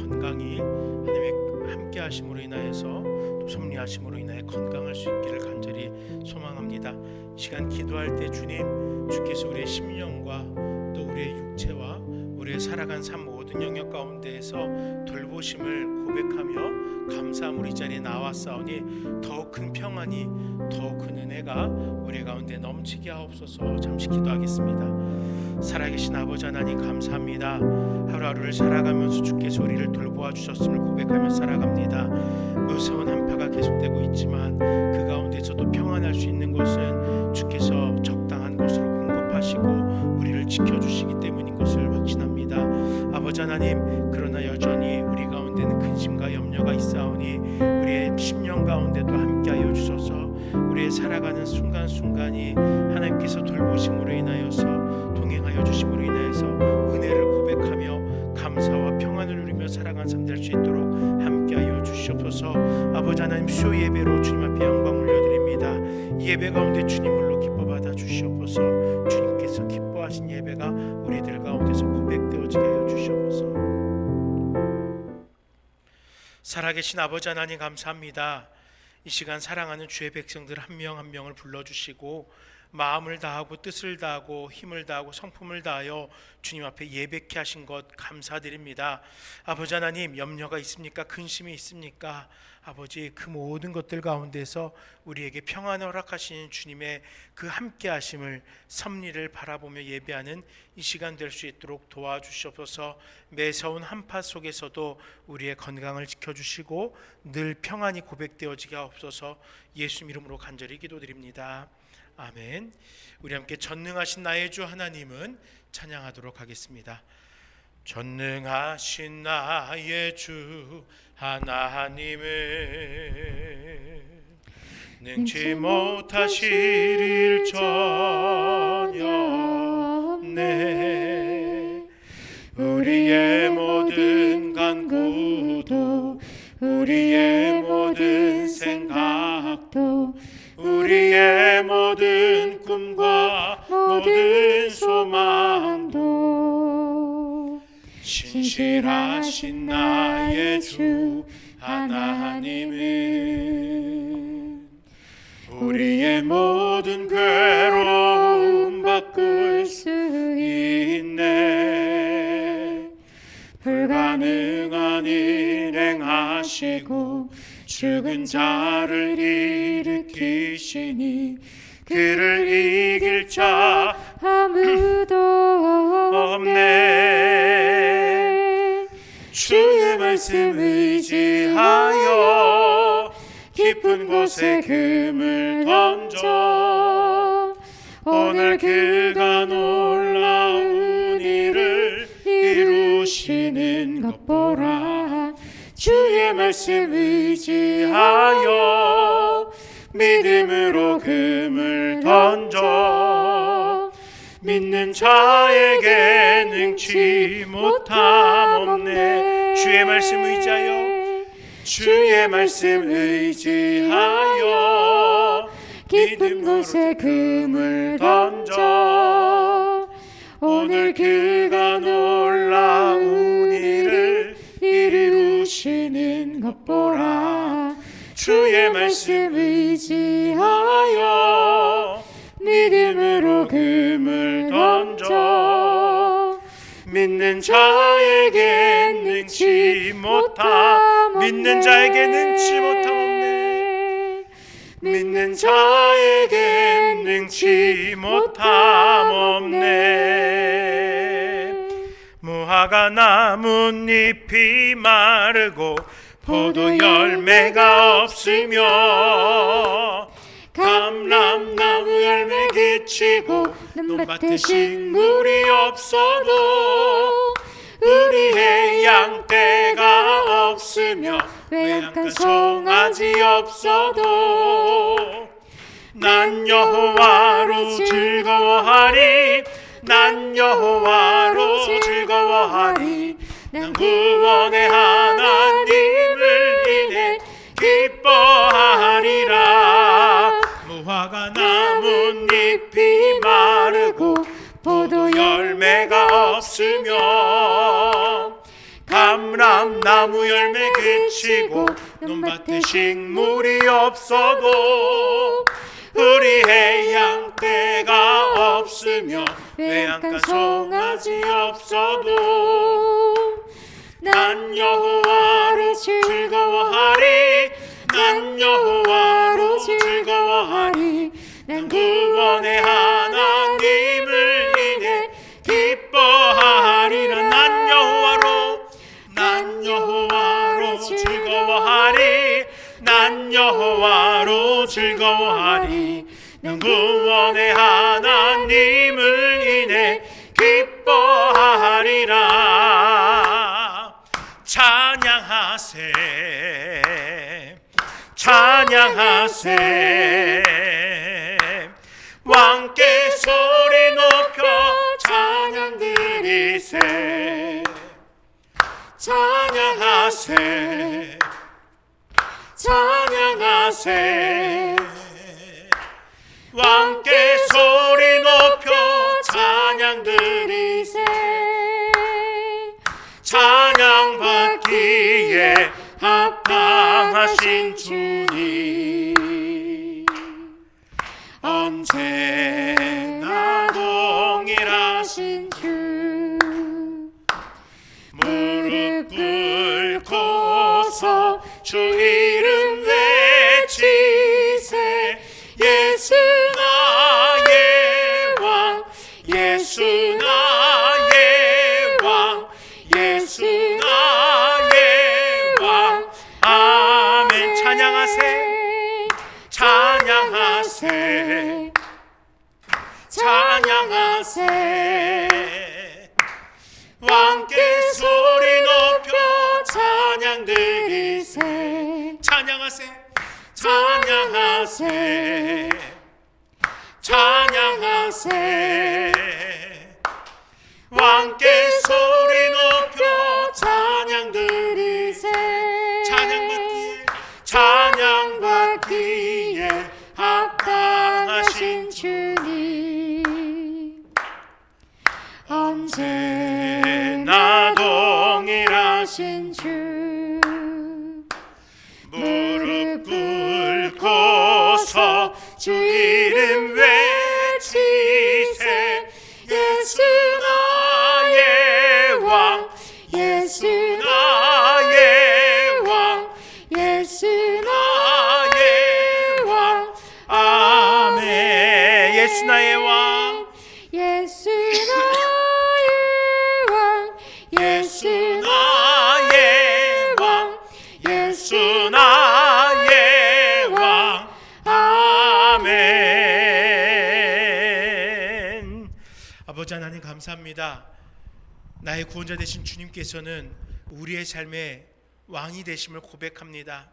건강이 하나님의 함께 하심으로 인하여서 또 섭리하심으로 인하여 건강할 수 있기를 간절히 소망합니다. 이 시간 기도할 때 주께서 우리의 심령과 또 우리의 육체와 우리의 살아간 삶 모든 영역 가운데에서 돌보심을 고백하며 감사함으로 이 자리에 나왔사오니 더욱 큰 평안이 더욱 큰 은혜가 우리 가운데 넘치게 하옵소서. 잠시 기도하겠습니다. 살아계신 아버지 하나님 감사합니다. 하루하루를 살아가면서 주께서 우리를 돌보아 주셨음을 고백하며 살아갑니다. 무서운 한파가 계속되고 있지만 그 가운데서도 평안할 수 있는 것은 주께서 적당한 것으로 공급하시고 우리를 지켜주시기 때문인 것을 확신합니다. 아버지 하나님, 그러나 여전히 우리 가운데는 근심과 염려가 있사오니 우리의 심령 가운데도 함께하여 주셔서 우리의 살아가는 순간순간이 하나님께서 돌보심으로 인하여서 동행하여 주심으로 인하여서 은혜를 고백하며 감사와 평안을 누리며 살아가는 삶 될 수 있도록 함께하여 주시옵소서. 아버지 하나님, 수요 예배로 주님 앞에 영광 올려드립니다. 이 예배 가운데 주님을로 기뻐 받아 주시옵소서. 주님께서 기뻐하신 예배가 우리들 가운데서 고백되어지게 하여 주시옵소서. 살아계신 아버지 하나님 감사합니다. 이 시간 사랑하는 주의 백성들 한 명 한 명을 불러주시고 마음을 다하고 뜻을 다하고 힘을 다하고 성품을 다하여 주님 앞에 예배케 하신 것 감사드립니다. 아버지 하나님, 염려가 있습니까? 근심이 있습니까? 아버지, 그 모든 것들 가운데서 우리에게 평안을 허락하시는 주님의 그 함께 하심을, 섭리를 바라보며 예배하는 이 시간 될 수 있도록 도와주시옵소서. 매서운 한파 속에서도 우리의 건강을 지켜주시고 늘 평안이 고백되어지게 하옵소서. 예수 이름으로 간절히 기도드립니다. 아멘. 우리 함께 전능하신 나의 주 하나님은 찬양하도록 하겠습니다. 전능하신 나의 주 하나님은 능치 못하실 일 전혀 없네. 우리의 모든 간구도 우리의 모든 생각도 우리의 모든 꿈과 모든 소망도 신실하신 나의 주 하나님은 우리의 모든 괴로움 바꿀 수 있네. 불가능한 일 행하시고 죽은 자를 일으키시니 그를 이길 자 아무도 없네. 주의 말씀 의지하여 깊은 곳에 금을 던져 오늘 그가 놀라운 일을 이루시는 것 보라. 주의 말씀 의지하여 믿음으로 금을 던져 믿는 자에게 능치 못함 없네. 주의 말씀 의지하여 주의 말씀 의지하여 깊은 곳에 금을 던져 오늘 그가 놀라운 일을 이루시는 것 보라. 주의 말씀 의지하여 믿음으로 금을 던져 믿는 자에게 능치 못함 믿는 자에게 능치 못함 없네. 믿는 자에게 능치 못함 없네. 무화과 나뭇잎이 마르고 포도 열매가 없으며 감람나무 열매 기치고 논밭에 식물이 없어도 우리의 양떼가 없으며 외양간 송아지 없어도 난 여호와로 즐거워하리. 난 여호와로 즐거워하리. 난 구원의 하나님을 인해 기뻐하리라. 무화과 나뭇잎이 마르고 포도 열매가 없으며 감람나무 나무 열매 그치고 논밭에 식물이 없어도 우리 해양 떼가 없으며 외양간 송아지 없어도 난 여호와로 즐거워하리. 난 여호와로 즐거워하리. 난 구원의 하나님을 인해 기뻐하리라. 난 여호와로 즐거워하리. 난 여호와로 즐거워하리. 난 구원의 하나님을 인해 기뻐하리라. 찬양하세 찬양하세 왕께 소리 높여 찬양 드리세. 찬양하세 찬양하세 왕께 소리 높여 찬양 드리세. 찬양받기에 합당하신 주님 언제나 동일하신 주 무릎 꿇고서 주 이름 외치세. 예수 나의 왕 예수 나의 왕 예수 나의 왕. 아멘. 찬양하세 찬양하세 찬양하세 왕께 소리 높여 찬양 드리세. 찬양하세 찬양하세 찬양하세 왕께 소리 높여 찬양 드리세. 찬양받기에 합당하신 주님 언제나 동일하신 주 무릎 꿇고서 주 이름 외치세. 예수 나의 왕 예수 나의 왕 예수 나의 왕. 아멘. 예수 나의 왕 예수 나의 왕 예수 나의 왕 예수 나의 왕. 아멘. 아버지 하나님 감사합니다. 나의 구원자 되신 주님께서는 우리의 삶의 왕이 되심을 고백합니다.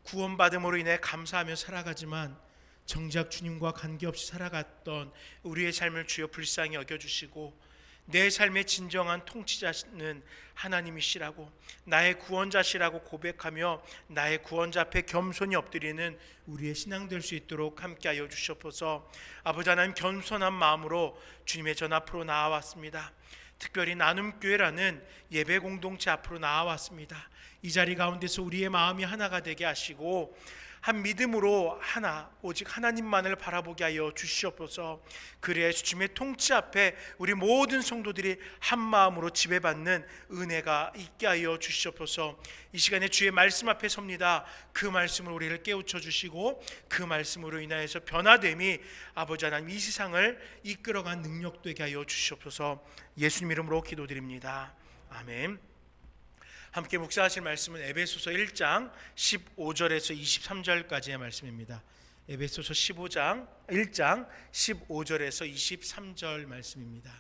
구원받음으로 인해 감사하며 살아가지만 정작 주님과 관계없이 살아갔던 우리의 삶을 주여 불쌍히 여겨주시고 내 삶의 진정한 통치자는 하나님이시라고 나의 구원자시라고 고백하며 나의 구원자 앞에 겸손히 엎드리는 우리의 신앙 될 수 있도록 함께하여 주시옵소서. 아버지 하나님 겸손한 마음으로 주님의 전 앞으로 나아왔습니다. 특별히 나눔교회라는 예배 공동체 앞으로 나아왔습니다. 이 자리 가운데서 우리의 마음이 하나가 되게 하시고 한 믿음으로 하나 오직 하나님만을 바라보게 하여 주시옵소서. 그래야 주님의 통치 앞에 우리 모든 성도들이 한 마음으로 지배받는 은혜가 있게 하여 주시옵소서. 이 시간에 주의 말씀 앞에 섭니다. 그 말씀으로 우리를 깨우쳐 주시고 그 말씀으로 인하여서 변화됨이 아버지 하나님 이 세상을 이끌어간 능력 되게 하여 주시옵소서. 예수님 이름으로 기도드립니다. 아멘. 함께 묵상하실 말씀은 에베소서 1장 15절에서 23절까지의 말씀입니다. 에베소서 1장 15절에서 23절 말씀입니다.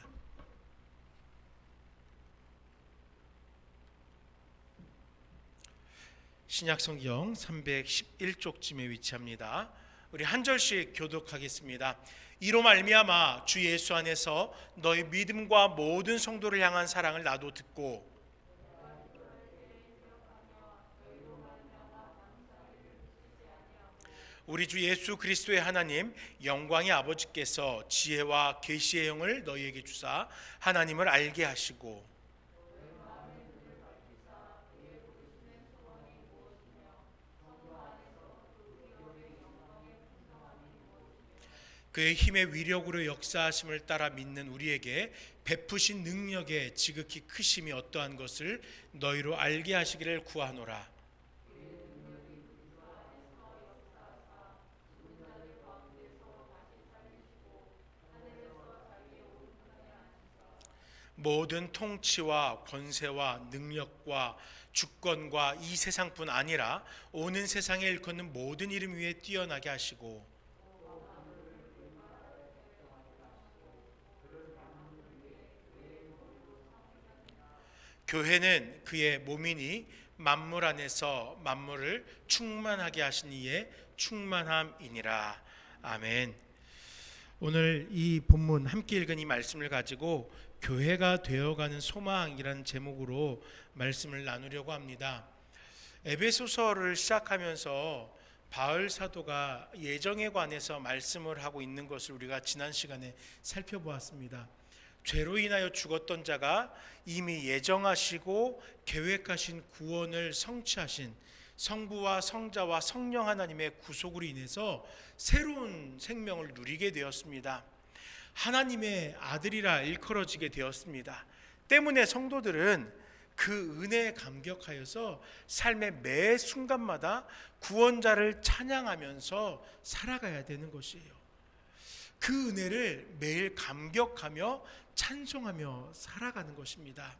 신약성경 311쪽쯤에 위치합니다. 우리 한 절씩 교독하겠습니다. 이로 말미암아 주 예수 안에서 너희 믿음과 모든 성도를 향한 사랑을 나도 듣고 우리 주 예수 그리스도의 하나님 영광의 아버지께서 지혜와 계시의 영을 너희에게 주사 하나님을 알게 하시고 그의 힘의 위력으로 역사하심을 따라 믿는 우리에게 베푸신 능력의 지극히 크심이 어떠한 것을 너희로 알게 하시기를 구하노라. 모든 통치와 권세와 능력과 주권과 이 세상뿐 아니라 오는 세상에 일컫는 모든 이름 위에 뛰어나게 하시고 교회는 그의 몸이니 만물 안에서 만물을 충만하게 하신 이의 충만함이니라. 아멘. 오늘 이 본문 함께 읽은 이 말씀을 가지고 교회가 되어가는 소망이라는 제목으로 말씀을 나누려고 합니다. 에베소서를 시작하면서 바울 사도가 예정에 관해서 말씀을 하고 있는 것을 우리가 지난 시간에 살펴보았습니다. 죄로 인하여 죽었던 자가 이미 예정하시고 계획하신 구원을 성취하신 성부와 성자와 성령 하나님의 구속으로 인해서 새로운 생명을 누리게 되었습니다. 하나님의 아들이라 일컬어지게 되었습니다. 때문에 성도들은 그 은혜에 감격하여서 삶의 매 순간마다 구원자를 찬양하면서 살아가야 되는 것이에요. 그 은혜를 매일 감격하며 찬송하며 살아가는 것입니다.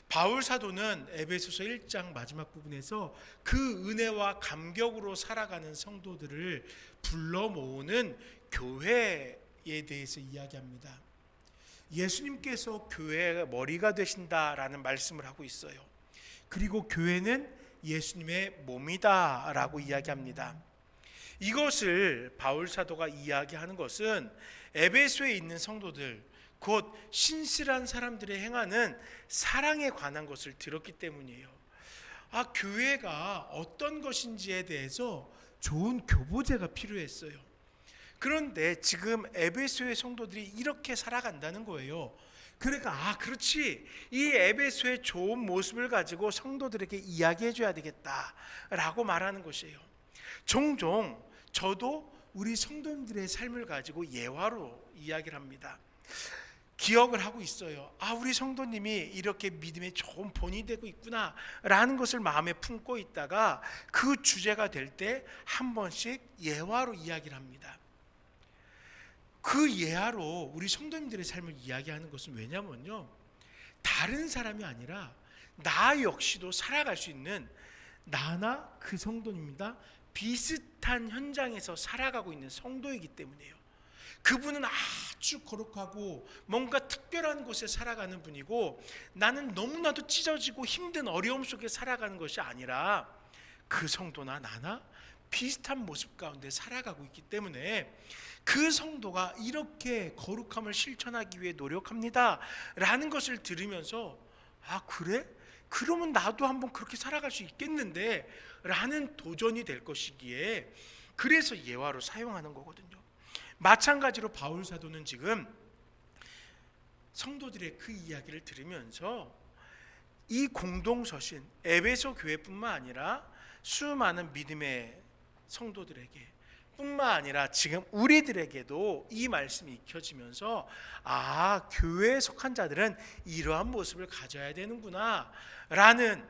바울 사도는 에베소서 1장 마지막 부분에서 그 은혜와 감격으로 살아가는 성도들을 불러 모으는 교회에 대해서 이야기합니다. 예수님께서 교회의 머리가 되신다라는 말씀을 하고 있어요. 그리고 교회는 예수님의 몸이다라고 이야기합니다. 이것을 바울 사도가 이야기하는 것은 에베소에 있는 성도들, 곧 신실한 사람들의 행하는 사랑에 관한 것을 들었기 때문이에요. 교회가 어떤 것인지에 대해서 좋은 교보제가 필요했어요. 그런데 지금 에베소의 성도들이 이렇게 살아간다는 거예요. 그러니까 그렇지, 이 에베소의 좋은 모습을 가지고 성도들에게 이야기해 줘야 되겠다라고 말하는 것이에요. 종종 저도 우리 성도님들의 삶을 가지고 예화로 이야기를 합니다. 기억을 하고 있어요. 우리 성도님이 이렇게 믿음의 좋은 본이 되고 있구나 라는 것을 마음에 품고 있다가 그 주제가 될 때 한 번씩 예화로 이야기를 합니다. 그 예화로 우리 성도님들의 삶을 이야기하는 것은 왜냐면요, 다른 사람이 아니라 나 역시도 살아갈 수 있는 나나 그 성도님입니다. 비슷한 현장에서 살아가고 있는 성도이기 때문이에요. 그분은 아주 거룩하고 뭔가 특별한 곳에 살아가는 분이고, 나는 너무나도 찢어지고 힘든 어려움 속에 살아가는 것이 아니라 그 성도나 나나 비슷한 모습 가운데 살아가고 있기 때문에 그 성도가 이렇게 거룩함을 실천하기 위해 노력합니다 라는 것을 들으면서 그래? 그러면 나도 한번 그렇게 살아갈 수 있겠는데 라는 도전이 될 것이기에 그래서 예화로 사용하는 거거든요. 마찬가지로 바울 사도는 지금 성도들의 그 이야기를 들으면서 이 공동서신 에베소 교회뿐만 아니라 수많은 믿음의 성도들에게 뿐만 아니라 지금 우리들에게도 이 말씀이 익혀지면서 교회에 속한 자들은 이러한 모습을 가져야 되는구나 라는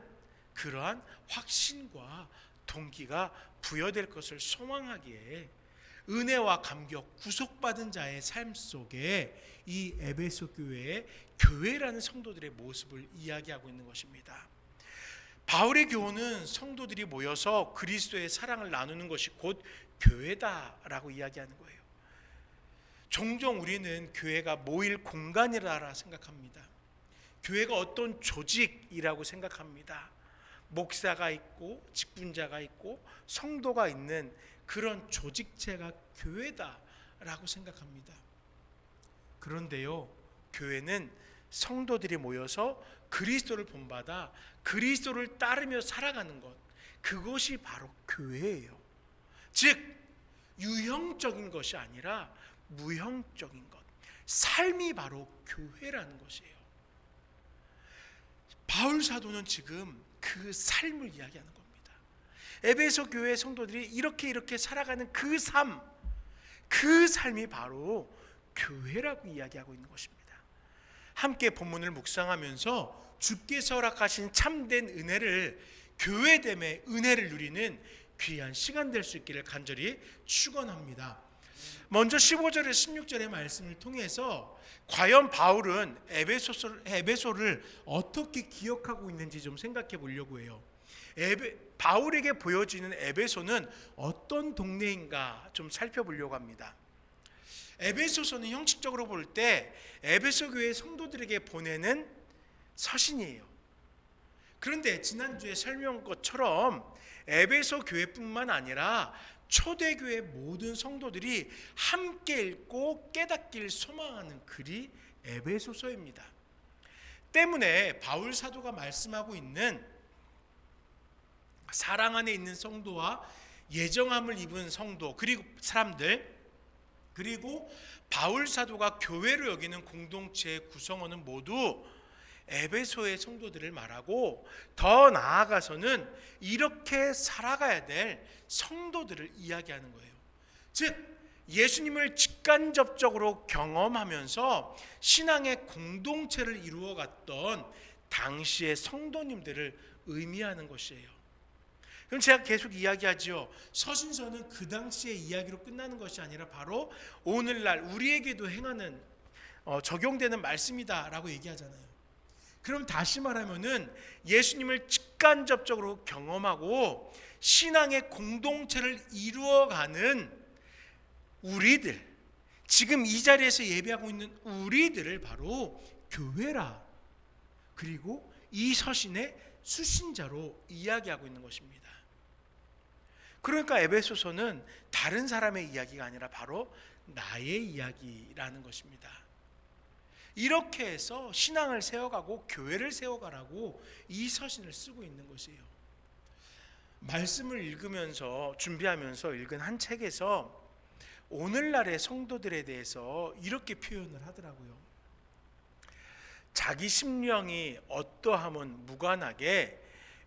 그러한 확신과 동기가 부여될 것을 소망하기에 은혜와 감격, 구속받은 자의 삶 속에 이 에베소 교회의 교회라는 성도들의 모습을 이야기하고 있는 것입니다. 바울의 교훈은 성도들이 모여서 그리스도의 사랑을 나누는 것이 곧 교회다라고 이야기하는 거예요. 종종 우리는 교회가 모일 공간이라 생각합니다. 교회가 어떤 조직이라고 생각합니다. 목사가 있고 직분자가 있고 성도가 있는 그런 조직체가 교회다라고 생각합니다. 그런데요, 교회는 성도들이 모여서 그리스도를 본받아 그리스도를 따르며 살아가는 것, 그것이 바로 교회예요. 즉 유형적인 것이 아니라 무형적인 것, 삶이 바로 교회라는 것이에요. 바울 사도는 지금 그 삶을 이야기하는 겁니다. 에베소 교회 성도들이 이렇게 살아가는 그 삶, 그 삶이 바로 교회라고 이야기하고 있는 것입니다. 함께 본문을 묵상하면서 주께서 허락하신 참된 은혜를, 교회됨의 은혜를 누리는 귀한 시간 될 수 있기를 간절히 축원합니다. 먼저 15절에 16절의 말씀을 통해서 과연 바울은 에베소를 어떻게 기억하고 있는지 좀 생각해 보려고 해요. 바울에게 보여지는 에베소는 어떤 동네인가 좀 살펴보려고 합니다. 에베소서는 형식적으로 볼 때 에베소 교회 성도들에게 보내는 서신이에요. 그런데 지난주에 설명한 것처럼 에베소 교회뿐만 아니라 초대교회 모든 성도들이 함께 읽고 깨닫길 소망하는 글이 에베소서입니다. 때문에 바울 사도가 말씀하고 있는 사랑 안에 있는 성도와 예정함을 입은 성도, 그리고 사람들, 그리고 바울 사도가 교회로 여기는 공동체의 구성원은 모두 에베소의 성도들을 말하고, 더 나아가서는 이렇게 살아가야 될 성도들을 이야기하는 거예요. 즉 예수님을 직간접적으로 경험하면서 신앙의 공동체를 이루어갔던 당시의 성도님들을 의미하는 것이에요. 그럼 제가 계속 이야기하죠. 서신서는 그 당시의 이야기로 끝나는 것이 아니라 바로 오늘날 우리에게도 행하는 적용되는 말씀이다라고 얘기하잖아요. 그럼 다시 말하면은 예수님을 직간접적으로 경험하고 신앙의 공동체를 이루어가는 우리들, 지금 이 자리에서 예배하고 있는 우리들을 바로 교회라, 그리고 이 서신의 수신자로 이야기하고 있는 것입니다. 그러니까 에베소서는 다른 사람의 이야기가 아니라 바로 나의 이야기라는 것입니다. 이렇게 해서 신앙을 세워가고 교회를 세워가라고 이 서신을 쓰고 있는 것이에요. 말씀을 읽으면서 준비하면서 읽은 한 책에서 오늘날의 성도들에 대해서 이렇게 표현을 하더라고요. 자기 심령이 어떠함은 무관하게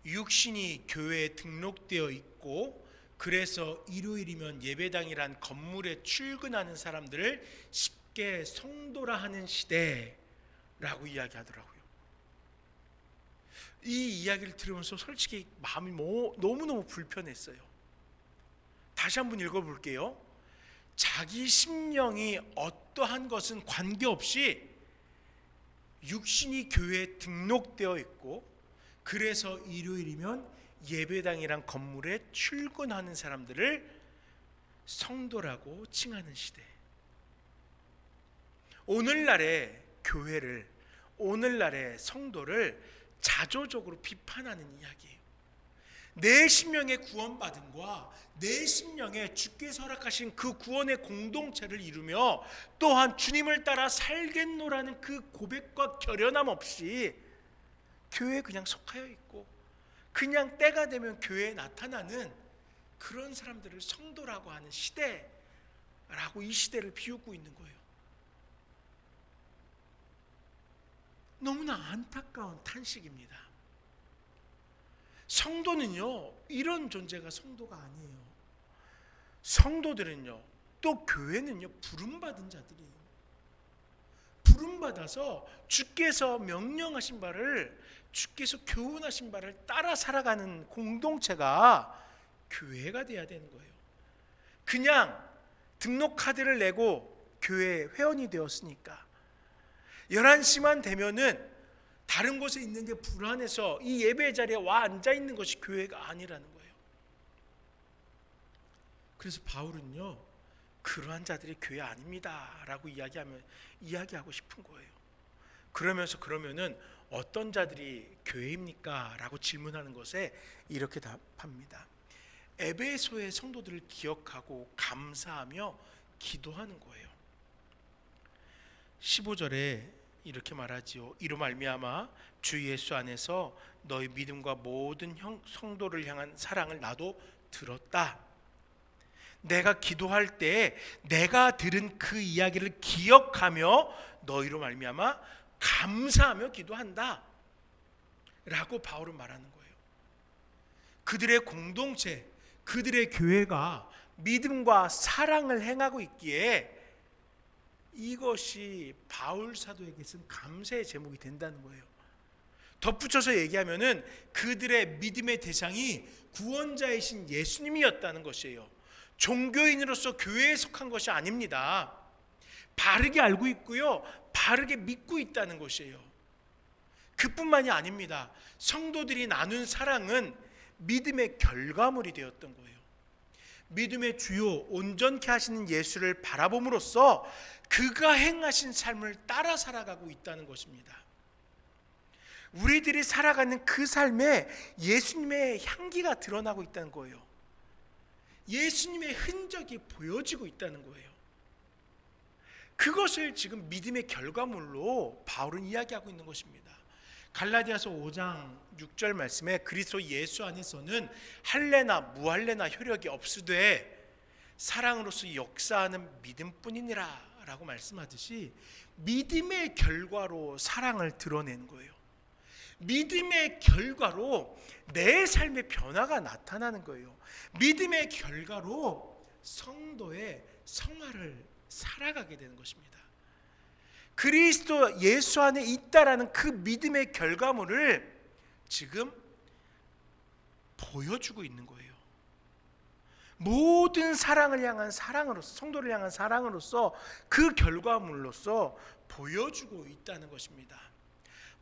육신이 교회에 등록되어 있고, 그래서 일요일이면 예배당이란 건물에 출근하는 사람들을 쉽게 성도라 하는 시대라고 이야기하더라고요. 이 이야기를 들으면서 솔직히 마음이 너무너무 불편했어요. 다시 한번 읽어볼게요. 자기 심령이 어떠한 것은 관계없이 육신이 교회에 등록되어 있고, 그래서 일요일이면 예배당이란 건물에 출근하는 사람들을 성도라고 칭하는 시대. 오늘날의 교회를, 오늘날의 성도를 자조적으로 비판하는 이야기예요. 내 심령의 구원받음과 내 심령에 주께서 허락하신 그 구원의 공동체를 이루며 또한 주님을 따라 살겠노라는 그 고백과 결연함 없이 교회에 그냥 속하여 있고, 그냥 때가 되면 교회에 나타나는 그런 사람들을 성도라고 하는 시대라고 이 시대를 비웃고 있는 거예요. 너무나 안타까운 탄식입니다. 성도는요, 이런 존재가 성도가 아니에요. 성도들은요, 또 교회는요, 부름받은 자들이에요. 부름받아서 주께서 명령하신 바를, 주께서 교훈하신 바를 따라 살아가는 공동체가 교회가 돼야 되는 거예요. 그냥 등록카드를 내고 교회 회원이 되었으니까 11시만 되면은 다른 곳에 있는 게 불안해서 이 예배 자리에 와 앉아 있는 것이 교회가 아니라는 거예요. 그래서 바울은요, 그러한 자들이 교회 아닙니다라고 이야기하고 싶은 거예요. 그러면은 어떤 자들이 교회입니까? 라고 질문하는 것에 이렇게 답합니다. 에베소의 성도들을 기억하고 감사하며 기도하는 거예요. 15절에 이렇게 말하지요. 이로 말미암아 주 예수 안에서 너희 믿음과 모든 성도를 향한 사랑을 나도 들었다. 내가 기도할 때 내가 들은 그 이야기를 기억하며 너희로 말미암아 감사하며 기도한다 라고 바울은 말하는 거예요. 그들의 공동체, 그들의 교회가 믿음과 사랑을 행하고 있기에 이것이 바울 사도에게서는 감사의 제목이 된다는 거예요. 덧붙여서 얘기하면은 그들의 믿음의 대상이 구원자이신 예수님이었다는 것이에요. 종교인으로서 교회에 속한 것이 아닙니다. 바르게 알고 있고요, 바르게 믿고 있다는 것이에요. 그뿐만이 아닙니다. 성도들이 나눈 사랑은 믿음의 결과물이 되었던 거예요. 믿음의 주요 온전케 하시는 예수를 바라봄으로써 그가 행하신 삶을 따라 살아가고 있다는 것입니다. 우리들이 살아가는 그 삶에 예수님의 향기가 드러나고 있다는 거예요. 예수님의 흔적이 보여지고 있다는 거예요. 그것을 지금 믿음의 결과물로 바울은 이야기하고 있는 것입니다. 갈라디아서 5장 6절 말씀에 그리스도 예수 안에서는 할례나 무할례나 효력이 없으되 사랑으로서 역사하는 믿음뿐이니라 라고 말씀하듯이 믿음의 결과로 사랑을 드러내는 거예요. 믿음의 결과로 내 삶의 변화가 나타나는 거예요. 믿음의 결과로 성도의 성화를 살아가게 되는 것입니다. 그리스도 예수 안에 있다라는 그 믿음의 결과물을 지금 보여주고 있는 거예요. 모든 사랑을 향한 사랑으로서, 성도를 향한 사랑으로서 그 결과물로서 보여주고 있다는 것입니다.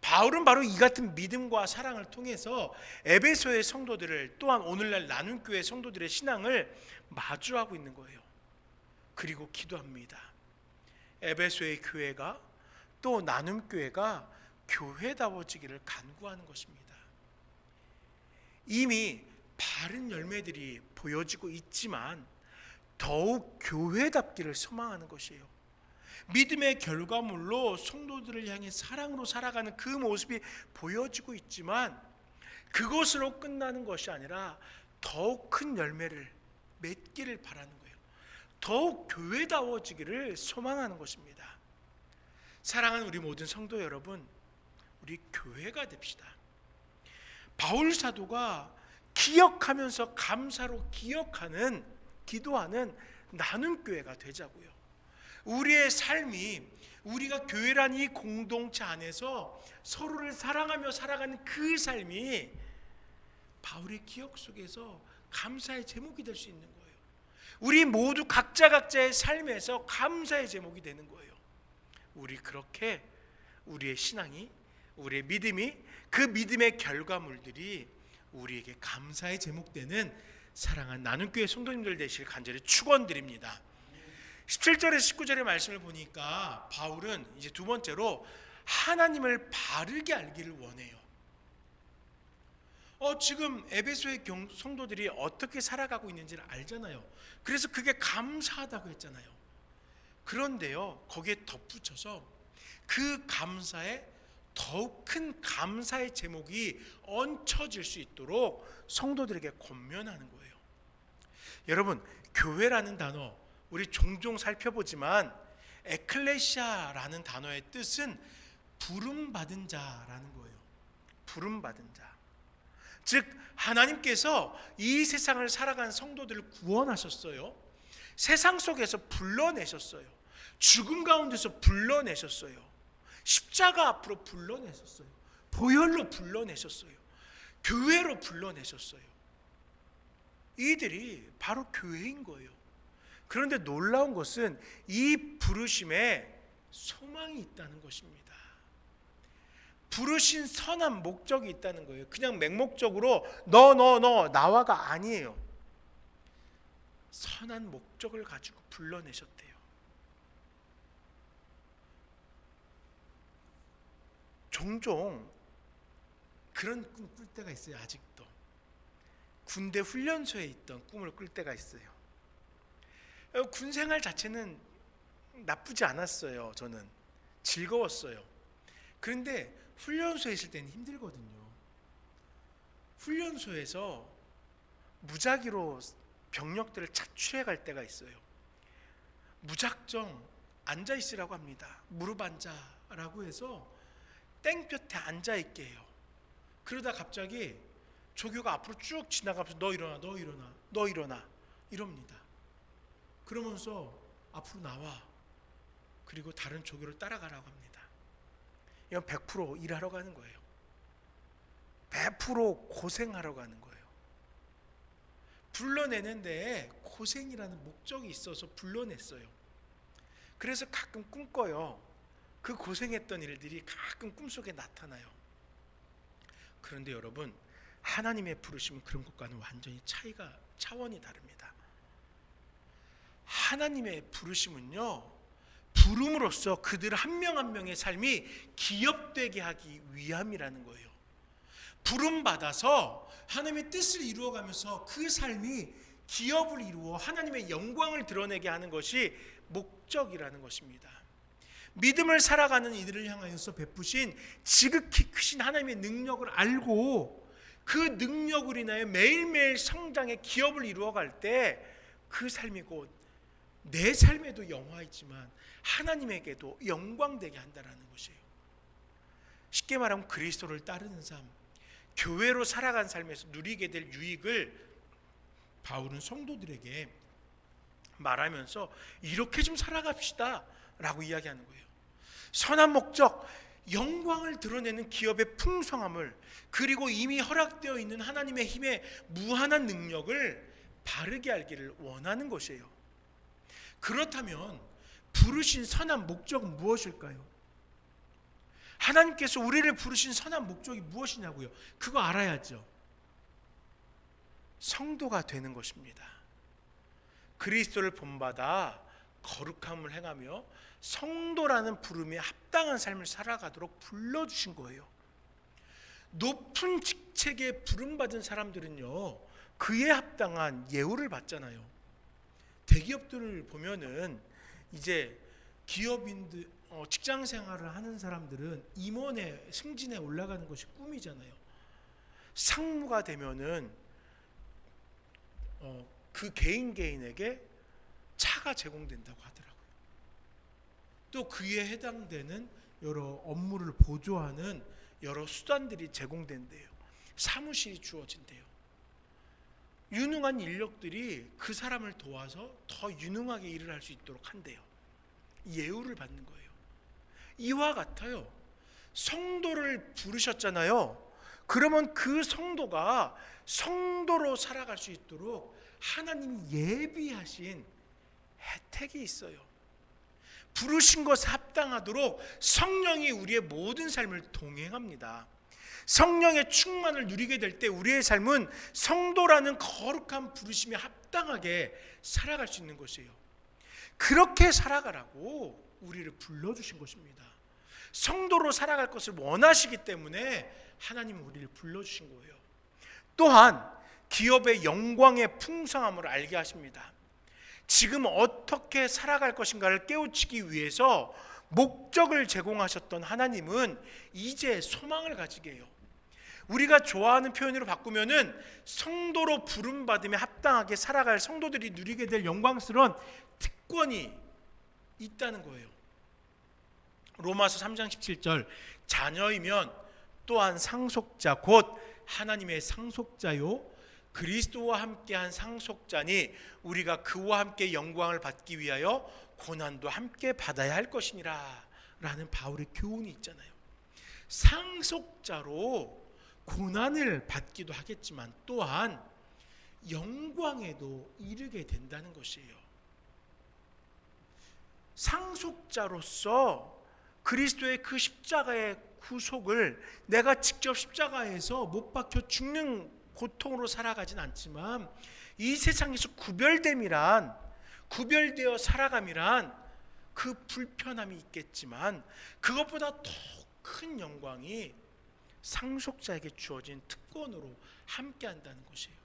바울은 바로 이 같은 믿음과 사랑을 통해서 에베소의 성도들을, 또한 오늘날 나눔교회 성도들의 신앙을 마주하고 있는 거예요. 그리고 기도합니다. 에베소의 교회가, 또 나눔교회가 교회다워지기를 간구하는 것입니다. 이미 바른 열매들이 보여지고 있지만 더욱 교회답기를 소망하는 것이에요. 믿음의 결과물로 성도들을 향해 사랑으로 살아가는 그 모습이 보여지고 있지만 그것으로 끝나는 것이 아니라 더욱 큰 열매를 맺기를 바라는 거예요. 더욱 교회다워지기를 소망하는 것입니다. 사랑하는 우리 모든 성도 여러분, 우리 교회가 됩시다. 바울 사도가 기억하면서 감사로 기억하는, 기도하는 나눔교회가 되자고요. 우리의 삶이, 우리가 교회란 이 공동체 안에서 서로를 사랑하며 살아가는 그 삶이 바울의 기억 속에서 감사의 제목이 될 수 있는 거예요. 우리 모두 각자의 삶에서 감사의 제목이 되는 거예요. 우리 그렇게 우리의 신앙이, 우리의 믿음이, 그 믿음의 결과물들이 우리에게 감사의 제목되는 사랑한 나눔교회 성도님들 되시길 간절히 축원드립니다. 17절에서 19절의 말씀을 보니까 바울은 이제 두 번째로 하나님을 바르게 알기를 원해요. 지금 에베소의 성도들이 어떻게 살아가고 있는지를 알잖아요. 그래서 그게 감사하다고 했잖아요. 그런데요, 거기에 덧붙여서 그 감사에 더욱 큰 감사의 제목이 얹혀질 수 있도록 성도들에게 권면하는 거예요. 여러분, 교회라는 단어 우리 종종 살펴보지만 에클레시아라는 단어의 뜻은 부름받은 자라는 거예요. 부름받은 자. 즉 하나님께서 이 세상을 살아가는 성도들을 구원하셨어요. 세상 속에서 불러내셨어요. 죽음 가운데서 불러내셨어요. 십자가 앞으로 불러내셨어요. 보혈로 불러내셨어요. 교회로 불러내셨어요. 이들이 바로 교회인 거예요. 그런데 놀라운 것은 이 부르심에 소망이 있다는 것입니다. 부르신 선한 목적이 있다는 거예요. 그냥 맹목적으로 너 나와가 아니에요. 선한 목적을 가지고 불러내셨대요. 종종 그런 꿈 꿀 때가 있어요. 아직도 군대 훈련소에 있던 꿈을 꿀 때가 있어요. 군 생활 자체는 나쁘지 않았어요. 저는 즐거웠어요. 그런데 훈련소에 있을 때는 힘들거든요. 훈련소에서 무작위로 병력들을 착취해 갈 때가 있어요. 무작정 앉아 있으라고 합니다. 무릎 앉아라고 해서 땡볕에 앉아 있게 해요. 그러다 갑자기 조교가 앞으로 쭉 지나가면서 너 일어나 이럽니다. 그러면서 앞으로 나와. 그리고 다른 조교를 따라가라고 합니다. 이건 100% 일하러 가는 거예요. 100% 고생하러 가는 거예요. 불러내는데 고생이라는 목적이 있어서 불러냈어요. 그래서 가끔 꿈꿔요. 그 고생했던 일들이 가끔 꿈속에 나타나요. 그런데 여러분, 하나님의 부르심은 그런 것과는 완전히 차원이 다릅니다. 하나님의 부르심은요, 부름으로써 그들 한 명 한 명의 삶이 기업되게 하기 위함이라는 거예요. 부름받아서 하나님의 뜻을 이루어가면서 그 삶이 기업을 이루어 하나님의 영광을 드러내게 하는 것이 목적이라는 것입니다. 믿음을 살아가는 이들을 향하여서 베푸신 지극히 크신 하나님의 능력을 알고 그 능력을 인하여 매일매일 성장의 기업을 이루어갈 때 그 삶이 곧 내 삶에도 영화이지만 하나님에게도 영광되게 한다는 것이에요. 쉽게 말하면 그리스도를 따르는 삶, 교회로 살아간 삶에서 누리게 될 유익을 바울은 성도들에게 말하면서 이렇게 좀 살아갑시다 라고 이야기하는 거예요. 선한 목적, 영광을 드러내는 기업의 풍성함을, 그리고 이미 허락되어 있는 하나님의 힘의 무한한 능력을 바르게 알기를 원하는 것이에요. 그렇다면 부르신 선한 목적은 무엇일까요? 하나님께서 우리를 부르신 선한 목적이 무엇이냐고요? 그거 알아야죠. 성도가 되는 것입니다. 그리스도를 본받아 거룩함을 행하며 성도라는 부름에 합당한 삶을 살아가도록 불러주신 거예요. 높은 직책에 부름받은 사람들은요, 그에 합당한 예우를 받잖아요. 대기업들을 보면은 이제 기업인들, 직장 생활을 하는 사람들은 임원에, 승진에 올라가는 것이 꿈이잖아요. 상무가 되면은 그 개인에게 차가 제공된다고 하더라고요. 또 그에 해당되는 여러 업무를 보조하는 여러 수단들이 제공된대요. 사무실이 주어진대요. 유능한 인력들이 그 사람을 도와서 더 유능하게 일을 할 수 있도록 한대요. 예우를 받는 거예요. 이와 같아요. 성도를 부르셨잖아요. 그러면 그 성도가 성도로 살아갈 수 있도록 하나님이 예비하신 혜택이 있어요. 부르신 것에 합당하도록 성령이 우리의 모든 삶을 동행합니다. 성령의 충만을 누리게 될 때 우리의 삶은 성도라는 거룩한 부르심에 합당하게 살아갈 수 있는 것이에요. 그렇게 살아가라고 우리를 불러주신 것입니다. 성도로 살아갈 것을 원하시기 때문에 하나님은 우리를 불러주신 거예요. 또한 기업의 영광의 풍성함을 알게 하십니다. 지금 어떻게 살아갈 것인가를 깨우치기 위해서 목적을 제공하셨던 하나님은 이제 소망을 가지게 해요. 우리가 좋아하는 표현으로 바꾸면은 성도로 부름받음에 합당하게 살아갈 성도들이 누리게 될 영광스러운 특권이 있다는 거예요. 로마서 3장 17절, 자녀이면 또한 상속자 곧 하나님의 상속자요 그리스도와 함께한 상속자니 우리가 그와 함께 영광을 받기 위하여 고난도 함께 받아야 할 것이니라 라는 바울의 교훈이 있잖아요. 상속자로 고난을 받기도 하겠지만 또한 영광에도 이르게 된다는 것이에요. 상속자로서 그리스도의 그 십자가의 구속을 내가 직접 십자가에서 못 박혀 죽는 고통으로 살아가진 않지만 이 세상에서 구별되어 살아감이란 그 불편함이 있겠지만 그것보다 더 큰 영광이 상속자에게 주어진 특권으로 함께한다는 것이에요.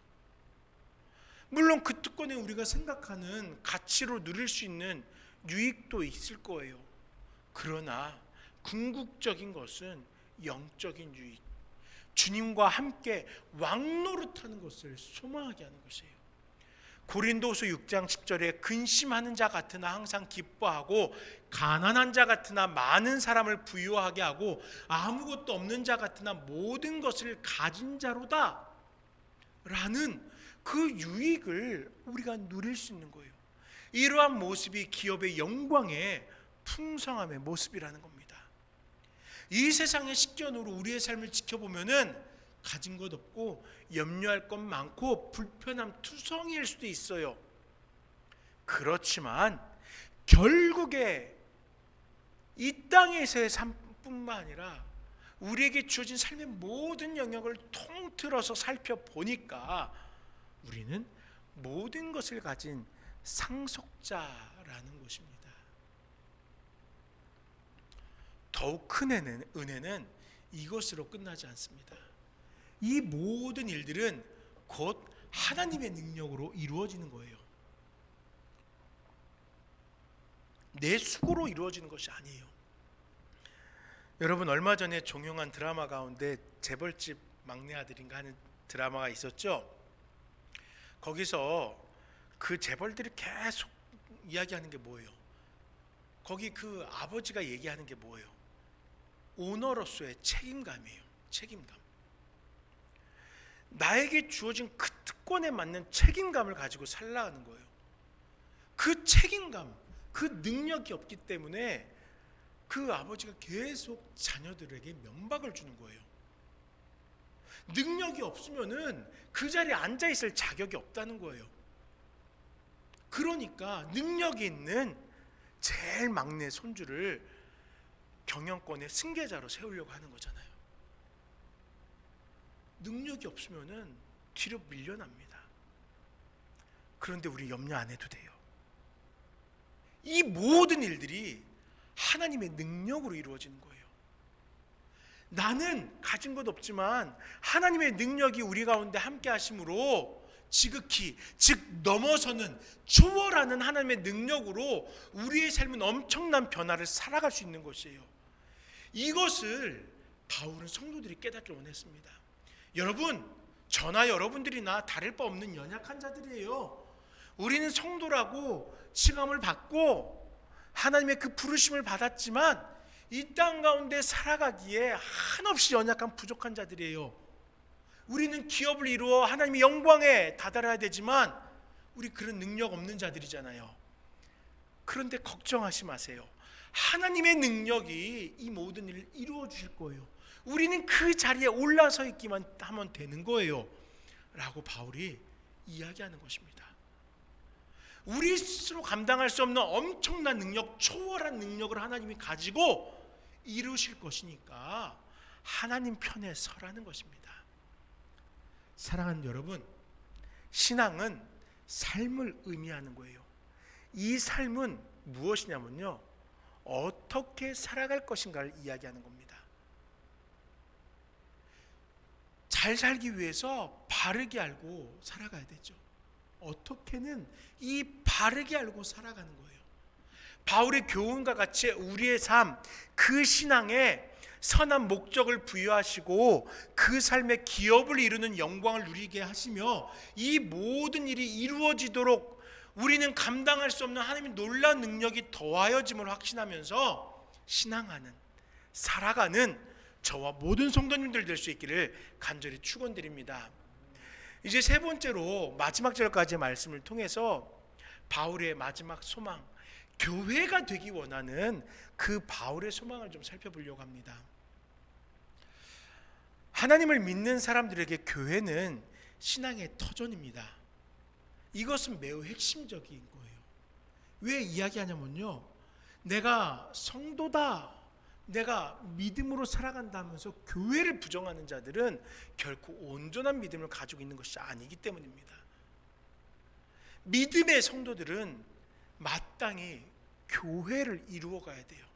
물론 그 특권에 우리가 생각하는 가치로 누릴 수 있는 유익도 있을 거예요. 그러나 궁극적인 것은 영적인 유익, 주님과 함께 왕노릇하는 것을 소망하게 하는 것이에요. 고린도후서 6장 10절에 근심하는 자 같으나 항상 기뻐하고 가난한 자 같으나 많은 사람을 부유하게 하고 아무것도 없는 자 같으나 모든 것을 가진 자로다 라는 그 유익을 우리가 누릴 수 있는 거예요. 이러한 모습이 기업의 영광의 풍성함의 모습이라는 겁니다. 이 세상의 식견으로 우리의 삶을 지켜보면은 가진 것 없고 염려할 것 많고 불편함 투성이일 수도 있어요. 그렇지만 결국에 이 땅에서의 삶뿐만 아니라 우리에게 주어진 삶의 모든 영역을 통틀어서 살펴보니까 우리는 모든 것을 가진 상속자라는 것입니다. 더욱 큰 은혜는 이것으로 끝나지 않습니다. 이 모든 일들은 곧 하나님의 능력으로 이루어지는 거예요. 내 수고로 이루어지는 것이 아니에요. 여러분, 얼마 전에 종영한 드라마 가운데 재벌집 막내 아들인가 하는 드라마가 있었죠. 거기서 그 재벌들이 계속 이야기하는 게 뭐예요? 거기 그 아버지가 얘기하는 게 뭐예요? 오너로서의 책임감이에요. 책임감. 나에게 주어진 그 특권에 맞는 책임감을 가지고 살아가는 거예요. 그 책임감, 그 능력이 없기 때문에 그 아버지가 계속 자녀들에게 면박을 주는 거예요. 능력이 없으면은 그 자리에 앉아 있을 자격이 없다는 거예요. 그러니까 능력이 있는 제일 막내 손주를 경영권의 승계자로 세우려고 하는 거잖아요. 능력이 없으면은 뒤로 밀려납니다. 그런데 우리 염려 안 해도 돼요. 이 모든 일들이 하나님의 능력으로 이루어지는 거예요. 나는 가진 것 없지만 하나님의 능력이 우리 가운데 함께 하심으로 지극히, 즉 넘어서는, 초월하는 하나님의 능력으로 우리의 삶은 엄청난 변화를 살아갈 수 있는 것이에요. 이것을 바울은 성도들이 깨닫기 원했습니다. 여러분, 저나 여러분들이나 다를 바 없는 연약한 자들이에요. 우리는 성도라고 칭함을 받고 하나님의 그 부르심을 받았지만 이 땅 가운데 살아가기에 한없이 연약한 부족한 자들이에요. 우리는 기업을 이루어 하나님의 영광에 다다라야 되지만 우리 그런 능력 없는 자들이잖아요. 그런데 걱정하지 마세요. 하나님의 능력이 이 모든 일을 이루어 주실 거예요. 우리는 그 자리에 올라서 있기만 하면 되는 거예요 라고 바울이 이야기하는 것입니다. 우리 스스로 감당할 수 없는 엄청난 능력, 초월한 능력을 하나님이 가지고 이루실 것이니까 하나님 편에 서라는 것입니다. 사랑하는 여러분, 신앙은 삶을 의미하는 거예요. 이 삶은 무엇이냐면요, 어떻게 살아갈 것인가를 이야기하는 겁니다. 잘 살기 위해서 바르게 알고 살아가야 되죠. 어떻게는 이 바르게 알고 살아가는 거예요. 바울의 교훈과 같이 우리의 삶, 그 신앙에 선한 목적을 부여하시고 그 삶의 기업을 이루는 영광을 누리게 하시며 이 모든 일이 이루어지도록 우리는 감당할 수 없는 하나님의 놀라운 능력이 더하여짐을 확신하면서 신앙하는, 살아가는 저와 모든 성도님들 될 수 있기를 간절히 축원드립니다. 이제 세 번째로 마지막 절까지의 말씀을 통해서 바울의 마지막 소망, 교회가 되기 원하는 그 바울의 소망을 좀 살펴보려고 합니다. 하나님을 믿는 사람들에게 교회는 신앙의 터전입니다. 이것은 매우 핵심적인 거예요. 왜 이야기하냐면요, 내가 성도다, 내가 믿음으로 살아간다 하면서 교회를 부정하는 자들은 결코 온전한 믿음을 가지고 있는 것이 아니기 때문입니다. 믿음의 성도들은 마땅히 교회를 이루어가야 돼요.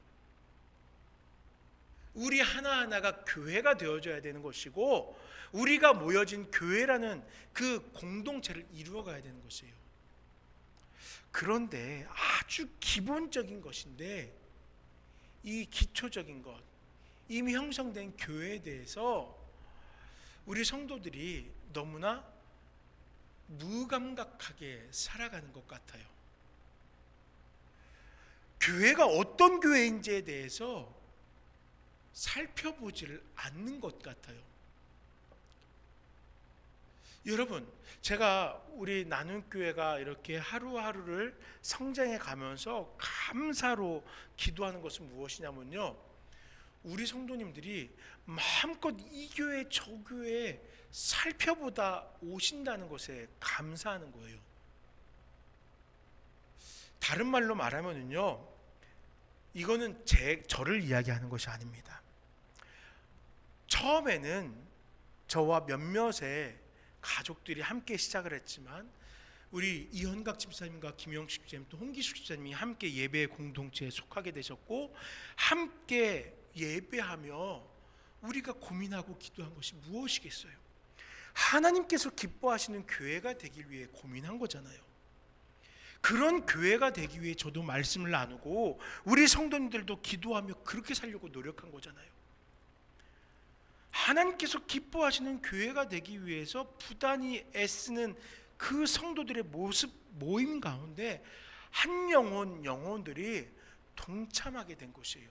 우리 하나하나가 교회가 되어줘야 되는 것이고 우리가 모여진 교회라는 그 공동체를 이루어가야 되는 것이에요. 그런데 아주 기본적인 것인데 이 기초적인 것, 이미 형성된 교회에 대해서 우리 성도들이 너무나 무감각하게 살아가는 것 같아요. 교회가 어떤 교회인지에 대해서 살펴보지를 않는 것 같아요. 여러분, 제가 우리 나눔교회가 이렇게 하루하루를 성장해 가면서 감사로 기도하는 것은 무엇이냐면요, 우리 성도님들이 마음껏 이 교회 저 교회 살펴보다 오신다는 것에 감사하는 거예요. 다른 말로 말하면요, 이거는 저를 이야기하는 것이 아닙니다. 처음에는 저와 몇몇의 가족들이 함께 시작을 했지만, 우리 이현각 집사님과 김영식 집사님 또 홍기숙 집사님이 함께 예배 공동체에 속하게 되셨고, 함께 예배하며 우리가 고민하고 기도한 것이 무엇이겠어요? 하나님께서 기뻐하시는 교회가 되길 위해 고민한 거잖아요. 그런 교회가 되기 위해 저도 말씀을 나누고 우리 성도님들도 기도하며 그렇게 살려고 노력한 거잖아요. 하나님께서 기뻐하시는 교회가 되기 위해서 부단히 애쓰는 그 성도들의 모임 가운데 한 영혼들이 동참하게 된 것이에요.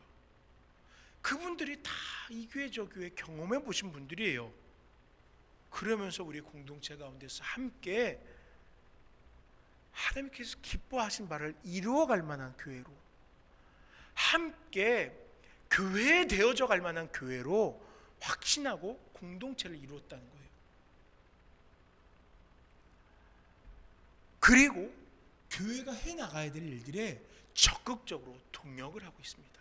그분들이 다 이 교회 저 교회 경험해 보신 분들이에요. 그러면서 우리 공동체 가운데서 함께 하나님께서 기뻐하신 바를 이루어갈 만한 교회로, 함께 교회 되어져 갈 만한 교회로 확신하고 공동체를 이루었다는 거예요. 그리고 교회가 해나가야 될 일들에 적극적으로 동력을 하고 있습니다.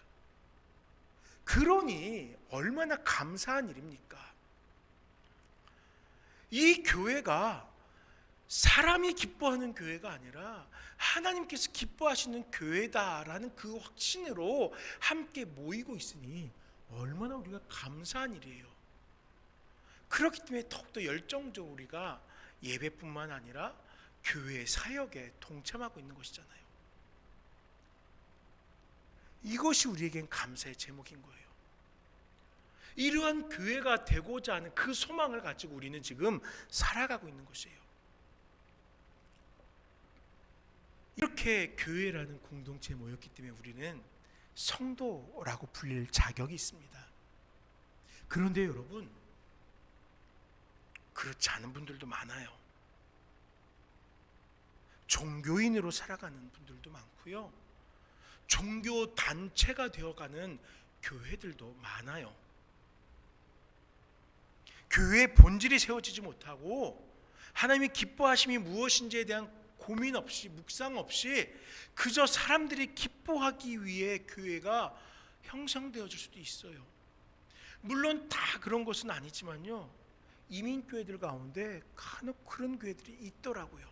그러니 얼마나 감사한 일입니까? 이 교회가 사람이 기뻐하는 교회가 아니라 하나님께서 기뻐하시는 교회다라는 그 확신으로 함께 모이고 있으니 얼마나 우리가 감사한 일이에요. 그렇기 때문에 더욱더 열정적으로 우리가 예배뿐만 아니라 교회 사역에 동참하고 있는 것이잖아요. 이것이 우리에겐 감사의 제목인 거예요. 이러한 교회가 되고자 하는 그 소망을 가지고 우리는 지금 살아가고 있는 것이에요. 이렇게 교회라는 공동체에 모였기 때문에 우리는 성도라고 불릴 자격이 있습니다. 그런데 여러분, 그렇지 않은 분들도 많아요. 종교인으로 살아가는 분들도 많고요, 종교 단체가 되어가는 교회들도 많아요. 교회의 본질이 세워지지 못하고 하나님의 기뻐하심이 무엇인지에 대한 고민 없이, 묵상 없이 그저 사람들이 기뻐하기 위해 교회가 형성되어질 수도 있어요. 물론 다 그런 것은 아니지만요, 이민교회들 가운데 간혹 그런 교회들이 있더라고요.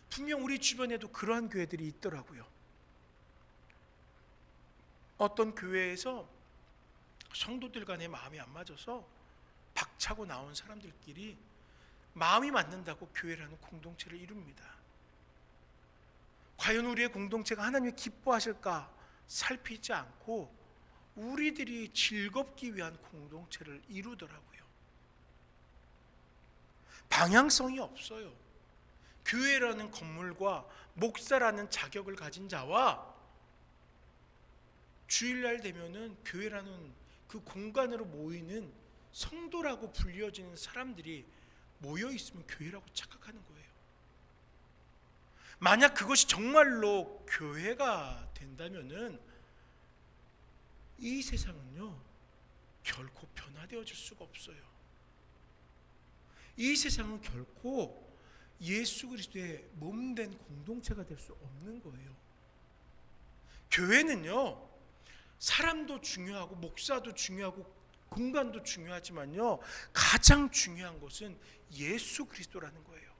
분명 우리 주변에도 그러한 교회들이 있더라고요. 어떤 교회에서 성도들 간의 마음이 안 맞아서 박차고 나온 사람들끼리 마음이 맞는다고 교회라는 공동체를 이룹니다. 과연 우리의 공동체가 하나님이 기뻐하실까 살피지 않고 우리들이 즐겁기 위한 공동체를 이루더라고요. 방향성이 없어요. 교회라는 건물과 목사라는 자격을 가진 자와 주일날 되면은 교회라는 그 공간으로 모이는 성도라고 불려지는 사람들이 모여 있으면 교회라고 착각하는 거예요. 만약 그것이 정말로 교회가 된다면은 이 세상은요, 결코 변화되어질 수가 없어요. 이 세상은 결코 예수 그리스도의 몸된 공동체가 될 수 없는 거예요. 교회는요, 사람도 중요하고 목사도 중요하고 공간도 중요하지만요, 가장 중요한 것은 예수 그리스도라는 거예요.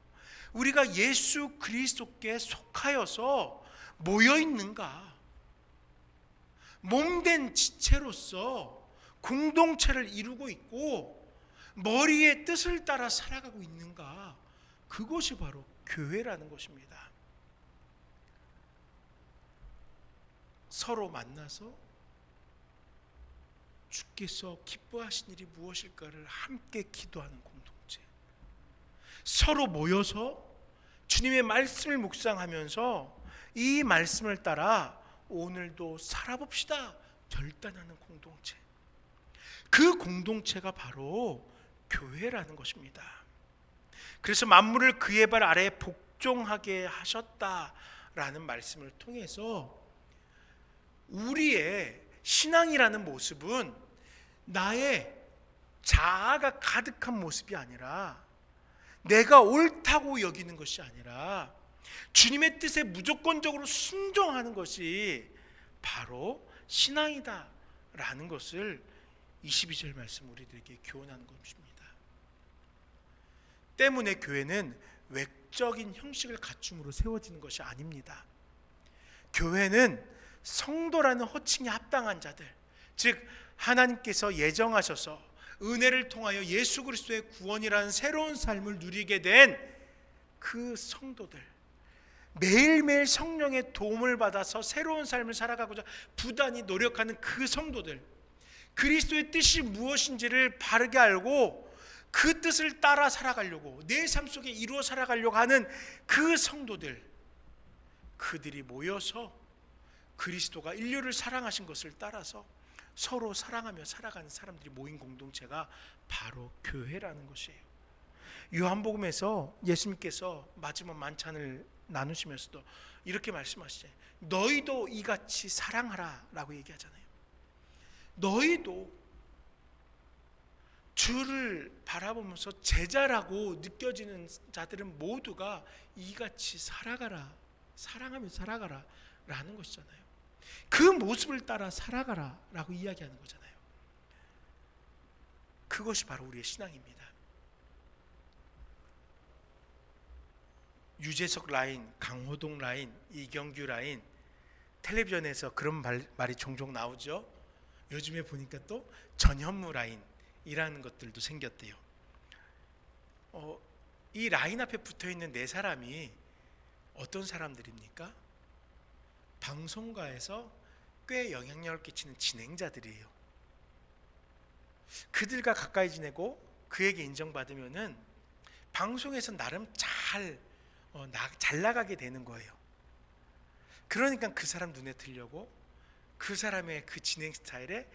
우리가 예수 그리스도께 속하여서 모여 있는가, 몸된 지체로서 공동체를 이루고 있고 머리의 뜻을 따라 살아가고 있는가, 그것이 바로 교회라는 것입니다. 서로 만나서 주께서 기뻐하신 일이 무엇일까를 함께 기도하는 공동체, 서로 모여서 주님의 말씀을 묵상하면서 이 말씀을 따라 오늘도 살아봅시다 결단하는 공동체, 그 공동체가 바로 교회라는 것입니다. 그래서 만물을 그의 발 아래에 복종하게 하셨다라는 말씀을 통해서 우리의 신앙이라는 모습은 나의 자아가 가득한 모습이 아니라, 내가 옳다고 여기는 것이 아니라 주님의 뜻에 무조건적으로 순종하는 것이 바로 신앙이다 라는 것을 22절 말씀 우리들에게 교훈하는 것입니다. 때문에 교회는 외적인 형식을 갖춤으로 세워지는 것이 아닙니다. 교회는 성도라는 호칭에 합당한 자들, 즉 하나님께서 예정하셔서 은혜를 통하여 예수 그리스도의 구원이라는 새로운 삶을 누리게 된 그 성도들, 매일매일 성령의 도움을 받아서 새로운 삶을 살아가고자 부단히 노력하는 그 성도들, 그리스도의 뜻이 무엇인지를 바르게 알고 그 뜻을 따라 살아가려고, 내 삶 속에 이루어 살아가려고 하는 그 성도들, 그들이 모여서 그리스도가 인류를 사랑하신 것을 따라서 서로 사랑하며 살아가는 사람들이 모인 공동체가 바로 교회라는 것이에요. 요한복음에서 예수님께서 마지막 만찬을 나누시면서도 이렇게 말씀하시죠. 너희도 이같이 사랑하라 라고 얘기하잖아요. 너희도 주를 바라보면서 제자라고 느껴지는 자들은 모두가 이같이 살아가라, 사랑하며 살아가라 라는 것이잖아요. 그 모습을 따라 살아가라 라고 이야기하는 거잖아요. 그것이 바로 우리의 신앙입니다. 유재석 라인, 강호동 라인, 이경규 라인, 텔레비전에서 그런 말이 종종 나오죠. 요즘에 보니까 또 전현무 라인이라는 것들도 생겼대요. 이 라인 앞에 붙어있는 네 사람이 어떤 사람들입니까? 방송가에서 꽤 영향력을 끼치는 진행자들이에요. 그들과 가까이 지내고 그에게 인정받으면은 방송에서 나름 잘 나가게 되는 거예요. 그러니까 그 사람 눈에 들려고 그 사람의 그 진행 스타일에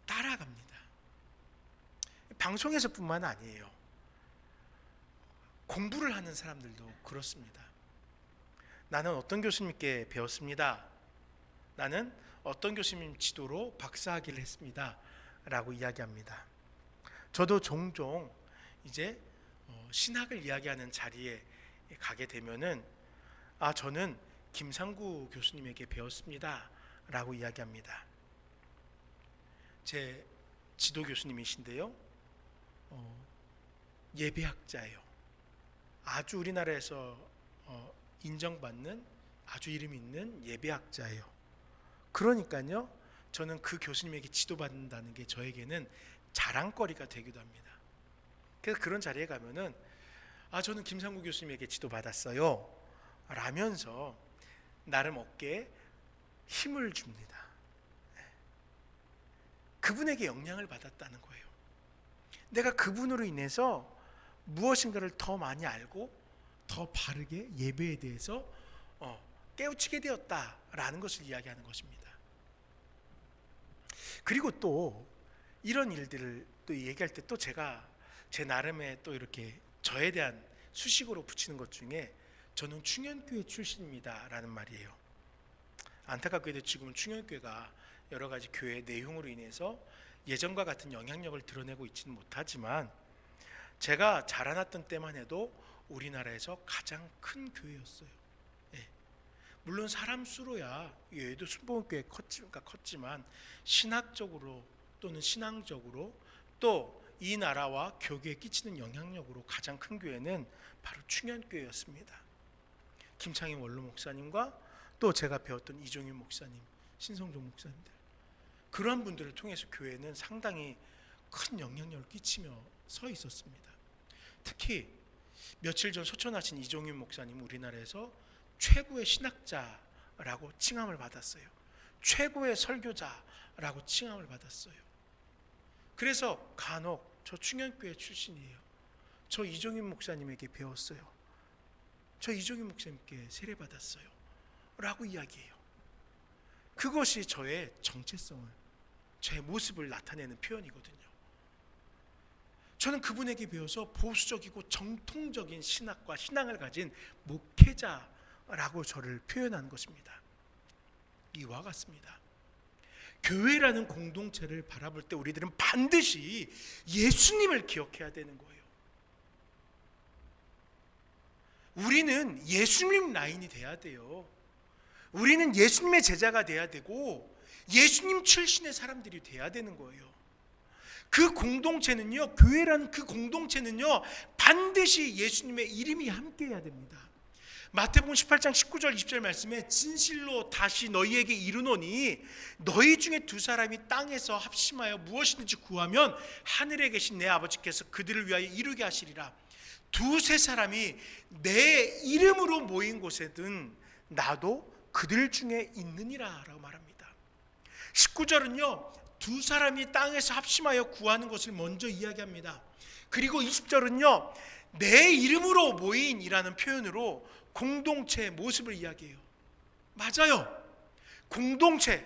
따라갑니다. 방송에서뿐만 아니에요. 공부를 하는 사람들도 그렇습니다. 나는 어떤 교수님께 배웠습니다. 나는 어떤 교수님 지도로 박사학위를 했습니다. 라고 이야기합니다. 저도 종종 이제 신학을 이야기하는 자리에 가게 되면은 저는 김상구 교수님에게 배웠습니다. 라고 이야기합니다. 제 지도 교수님이신데요. 예배학자예요. 아주 우리나라에서 인정받는 아주 이름 있는 예배학자예요. 그러니까요, 저는 그 교수님에게 지도받는다는 게 저에게는 자랑거리가 되기도 합니다. 그래서 그런 자리에 가면은 저는 김상구 교수님에게 지도받았어요 라면서 나름 어깨에 힘을 줍니다. 그분에게 영향을 받았다는 거예요. 내가 그분으로 인해서 무엇인가를 더 많이 알고 더 바르게 예배에 대해서 깨우치게 되었다라는 것을 이야기하는 것입니다. 그리고 또 이런 일들을 또 얘기할 때 또 제가 제 나름의 또 이렇게 저에 대한 수식어로 붙이는 것 중에 저는 충현교회 출신입니다 라는 말이에요. 안타깝게도 지금은 충현교회가 여러 가지 교회 내용으로 인해서 예전과 같은 영향력을 드러내고 있지는 못하지만 제가 자라났던 때만 해도 우리나라에서 가장 큰 교회였어요. 물론 사람 수로야 여의도 순복음교회 컸지만 신학적으로 또는 신앙적으로 또 이 나라와 교계에 끼치는 영향력으로 가장 큰 교회는 바로 충현교회였습니다. 김창희 원로 목사님과 또 제가 배웠던 이종윤 목사님, 신성종 목사님들, 그런 분들을 통해서 교회는 상당히 큰 영향력을 끼치며 서 있었습니다. 특히 며칠 전 소천하신 이종윤 목사님 우리나라에서 최고의 신학자라고 칭함을 받았어요. 최고의 설교자라고 칭함을 받았어요. 그래서 간혹 저 충현교회 출신이에요. 저 이종윤 목사님에게 배웠어요. 저 이종윤 목사님께 세례받았어요. 라고 이야기해요. 그것이 저의 정체성을, 제 모습을 나타내는 표현이거든요. 저는 그분에게 배워서 보수적이고 정통적인 신학과 신앙을 가진 목회자라고 저를 표현한 것입니다. 이와 같습니다. 교회라는 공동체를 바라볼 때 우리들은 반드시 예수님을 기억해야 되는 거예요. 우리는 예수님 라인이 돼야 돼요. 우리는 예수님의 제자가 돼야 되고 예수님 출신의 사람들이 돼야 되는 거예요. 그 공동체는요, 교회라는 그 공동체는요, 반드시 예수님의 이름이 함께해야 됩니다. 마태복음 18장 19절 20절 말씀에 진실로 다시 너희에게 이르노니 너희 중에 두 사람이 땅에서 합심하여 무엇이든지 구하면 하늘에 계신 내 아버지께서 그들을 위하여 이루게 하시리라. 두세 사람이 내 이름으로 모인 곳에든 나도 그들 중에 있느니라 라고 말합니다. 19절은요, 두 사람이 땅에서 합심하여 구하는 것을 먼저 이야기합니다. 그리고 20절은요, 내 이름으로 모인이라는 표현으로 공동체의 모습을 이야기해요. 맞아요. 공동체,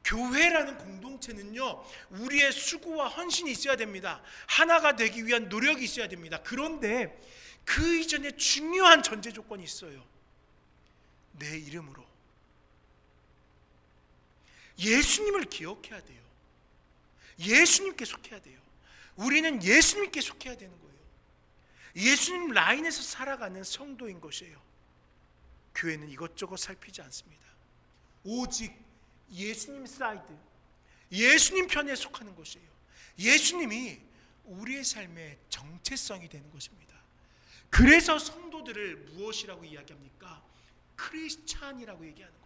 교회라는 공동체는요, 우리의 수고와 헌신이 있어야 됩니다. 하나가 되기 위한 노력이 있어야 됩니다. 그런데 그 이전에 중요한 전제 조건이 있어요. 내 이름으로. 예수님을 기억해야 돼요. 예수님께 속해야 돼요. 우리는 예수님께 속해야 되는 거예요. 예수님 라인에서 살아가는 성도인 것이에요. 교회는 이것저것 살피지 않습니다. 오직 예수님 사이드, 예수님 편에 속하는 것이에요. 예수님이 우리의 삶의 정체성이 되는 것입니다. 그래서 성도들을 무엇이라고 이야기합니까? 크리스찬이라고 얘기하는 거예요.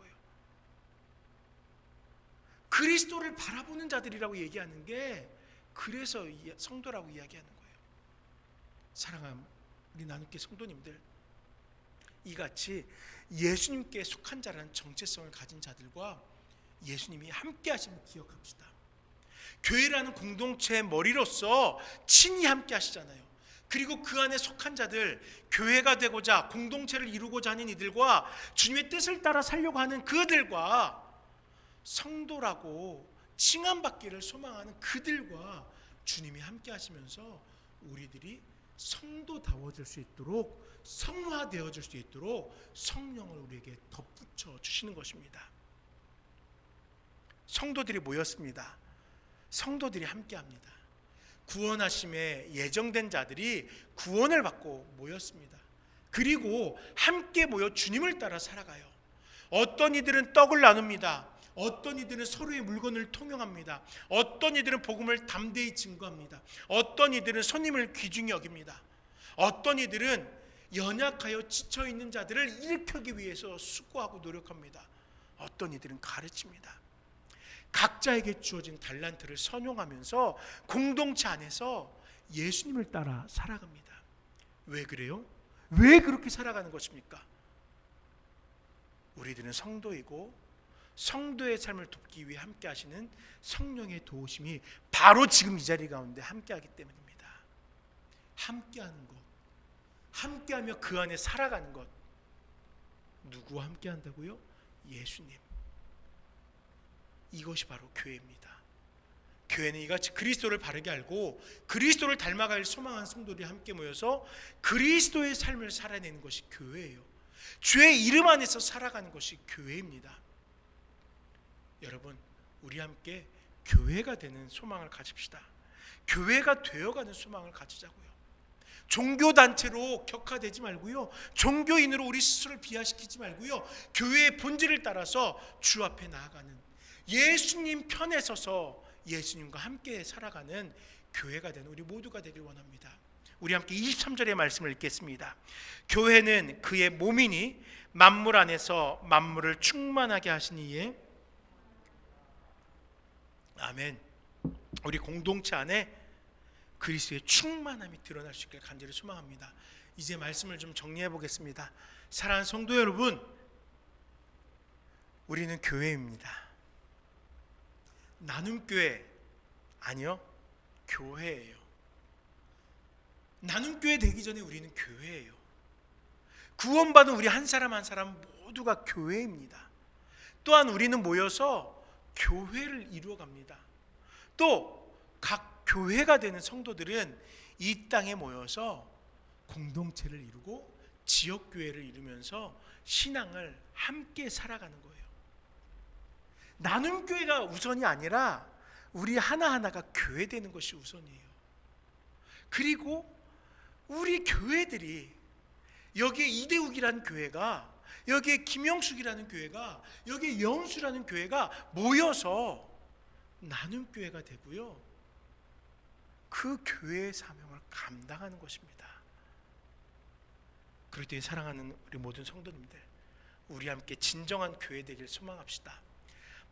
그리스도를 바라보는 자들이라고 얘기하는 게 그래서 성도라고 이야기하는 거예요. 사랑하는 우리 나눔교회 성도님들, 이같이 예수님께 속한 자라는 정체성을 가진 자들과 예수님이 함께 하심을 기억합시다. 교회라는 공동체의 머리로서 친히 함께 하시잖아요. 그리고 그 안에 속한 자들, 교회가 되고자 공동체를 이루고자 하는 이들과 주님의 뜻을 따라 살려고 하는 그들과 성도라고 칭함받기를 소망하는 그들과 주님이 함께 하시면서 우리들이 성도다워질 수 있도록, 성화되어질 수 있도록 성령을 우리에게 덧붙여 주시는 것입니다. 성도들이 모였습니다. 성도들이 함께합니다. 구원하심에 예정된 자들이 구원을 받고 모였습니다. 그리고 함께 모여 주님을 따라 살아가요. 어떤 이들은 떡을 나눕니다. 어떤 이들은 서로의 물건을 통용합니다. 어떤 이들은 복음을 담대히 증거합니다. 어떤 이들은 손님을 귀중히 여깁니다. 어떤 이들은 연약하여 지쳐있는 자들을 일으키기 위해서 수고하고 노력합니다. 어떤 이들은 가르칩니다. 각자에게 주어진 달란트를 선용하면서 공동체 안에서 예수님을 따라 살아갑니다. 왜 그래요? 왜 그렇게 살아가는 것입니까? 우리들은 성도이고 성도의 삶을 돕기 위해 함께 하시는 성령의 도우심이 바로 지금 이 자리 가운데 함께 하기 때문입니다. 함께 하는 것, 함께 하며 그 안에 살아가는 것. 누구와 함께 한다고요? 예수님. 이것이 바로 교회입니다. 교회는 이같이 그리스도를 바르게 알고 그리스도를 닮아갈 소망한 성도들이 함께 모여서 그리스도의 삶을 살아내는 것이 교회예요. 주의 이름 안에서 살아가는 것이 교회입니다. 여러분, 우리 함께 교회가 되는 소망을 가집시다. 교회가 되어가는 소망을 가지자고요. 종교단체로 격화되지 말고요, 종교인으로 우리 스스로를 비하시키지 말고요, 교회의 본질을 따라서 주 앞에 나아가는, 예수님 편에 서서 예수님과 함께 살아가는 교회가 되는 우리 모두가 되길 원합니다. 우리 함께 23절의 말씀을 읽겠습니다. 교회는 그의 몸이니 만물 안에서 만물을 충만하게 하시니에. 아멘. 우리 공동체 안에 그리스도의 충만함이 드러날 수 있길 간절히 소망합니다. 이제 말씀을 좀 정리해 보겠습니다. 사랑하는 성도 여러분, 우리는 교회입니다. 나눔교회 아니요, 교회예요. 나눔교회 되기 전에 우리는 교회예요. 구원받은 우리 한 사람 한 사람 모두가 교회입니다. 또한 우리는 모여서 교회를 이루어갑니다. 또 각 교회가 되는 성도들은 이 땅에 모여서 공동체를 이루고 지역교회를 이루면서 신앙을 함께 살아가는 거예요. 나눔교회가 우선이 아니라 우리 하나하나가 교회 되는 것이 우선이에요. 그리고 우리 교회들이, 여기에 이대욱이라는 교회가, 여기에 김영숙이라는 교회가, 여기에 영수라는 교회가 모여서 나눔교회가 되고요, 그 교회의 사명을 감당하는 것입니다. 그럴 때 사랑하는 우리 모든 성도님들, 우리 함께 진정한 교회 되길 소망합시다.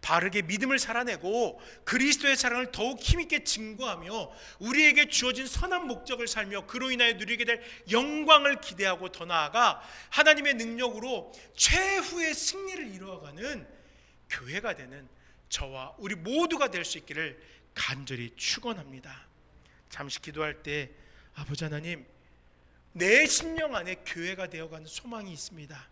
바르게 믿음을 살아내고 그리스도의 사랑을 더욱 힘있게 증거하며 우리에게 주어진 선한 목적을 살며 그로 인하여 누리게 될 영광을 기대하고, 더 나아가 하나님의 능력으로 최후의 승리를 이루어가는 교회가 되는 저와 우리 모두가 될 수 있기를 간절히 축원합니다. 잠시 기도할 때, 아버지 하나님, 내 심령 안에 교회가 되어가는 소망이 있습니다.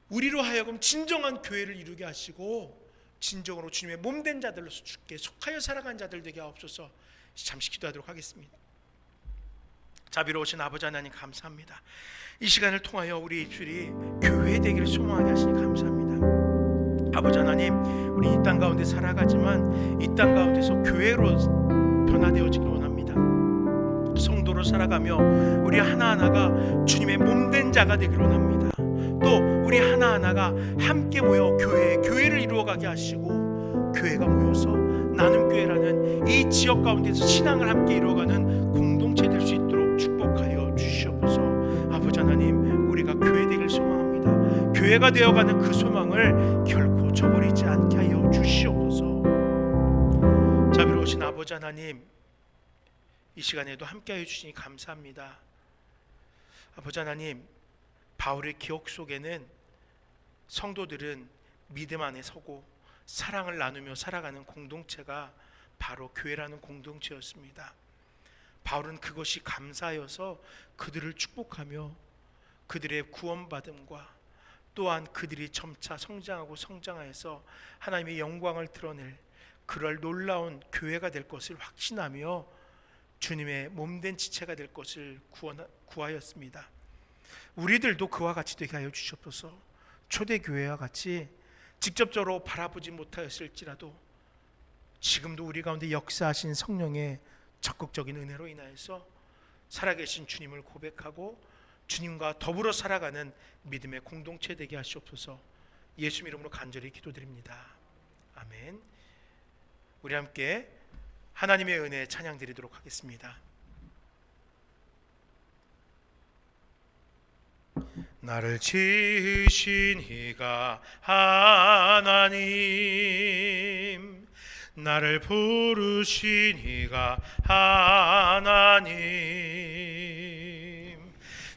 우리로 하여금 진정한 교회를 이루게 하시고 진정으로 주님의 몸된 자들로서 주께 속하여 살아간 자들 되게 하옵소서. 잠시 기도하도록 하겠습니다. 자비로우신 아버지 하나님, 감사합니다. 이 시간을 통하여 우리 입술이 교회 되기를 소망하게 하시니 감사합니다. 아버지 하나님, 우리 이 땅 가운데 살아가지만 이 땅 가운데서 교회로 변화되어지기를 원합니다. 성도로 살아가며 우리 하나하나가 주님의 몸된 자가 되기를 원합니다. 또 우리 하나하나가 함께 모여 교회를 이루어가게 하시고, 교회가 모여서 나눔교회라는 이 지역 가운데서 신앙을 함께 이루어가는 공동체 될 수 있도록 축복하여 주시옵소서. 아버지 하나님, 우리가 교회 되길 소망합니다. 교회가 되어가는 그 소망을 결코 저버리지 않게 하여 주시옵소서. 자비로우신 아버지 하나님, 이 시간에도 함께하여 주시니 감사합니다. 아버지 하나님, 바울의 기억 속에는 성도들은 믿음 안에 서고 사랑을 나누며 살아가는 공동체가 바로 교회라는 공동체였습니다. 바울은 그것이 감사하여서 그들을 축복하며 그들의 구원받음과 또한 그들이 점차 성장하고 성장하여서 하나님의 영광을 드러낼 그럴 놀라운 교회가 될 것을 확신하며 주님의 몸된 지체가 될 것을 구하였습니다. 우리들도 그와 같이 되게 하여 주시옵소서. 초대교회와 같이 직접적으로 바라보지 못하였을지라도 지금도 우리 가운데 역사하신 성령의 적극적인 은혜로 인하여서 살아계신 주님을 고백하고 주님과 더불어 살아가는 믿음의 공동체 되게 하시옵소서. 예수 이름으로 간절히 기도드립니다. 아멘. 우리 함께 하나님의 은혜 찬양 드리도록 하겠습니다. 나를 지으신 이가 하나님, 나를 부르신 이가 하나님,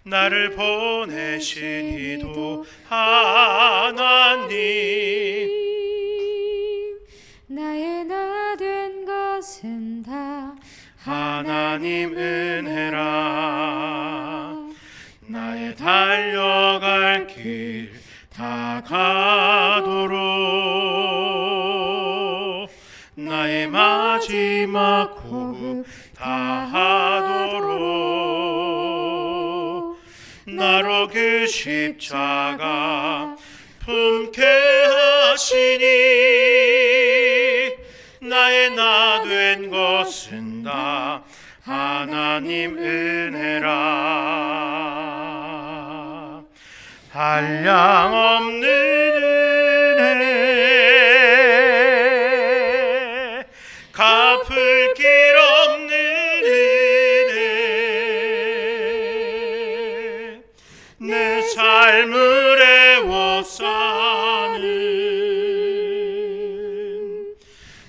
나를 보내신 이도 하나님, 나의 나 된 것은 다 하나님 은혜라. 나의 달려갈 길 다 가도록, 나의 마지막 호흡 다하도록, 나로 그 십자가 품게 하시니, 나의 나 된 것은 다 하나님 은혜라. 한량없는 은혜, 갚을 길 없는 은혜, 내 삶을 애워싸는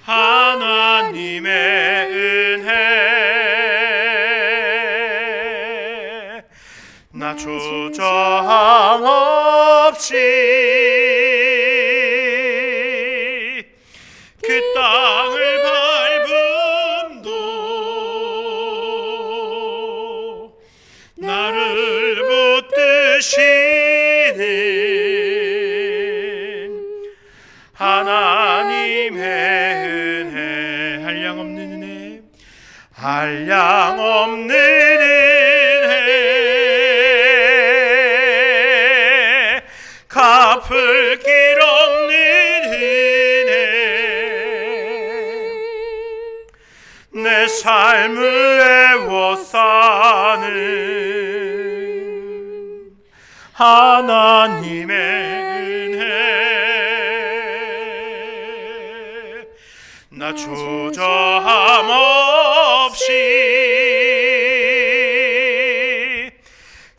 하나님의 은혜, 나 조정 없이 그 땅을 밟음도 나를 붙드시는 하나님의 은혜, 한량없는 은혜, 한량없는 갚을 길 없는 은혜 내 삶을 애워싸는 하나님의 은혜 나 조저함 없이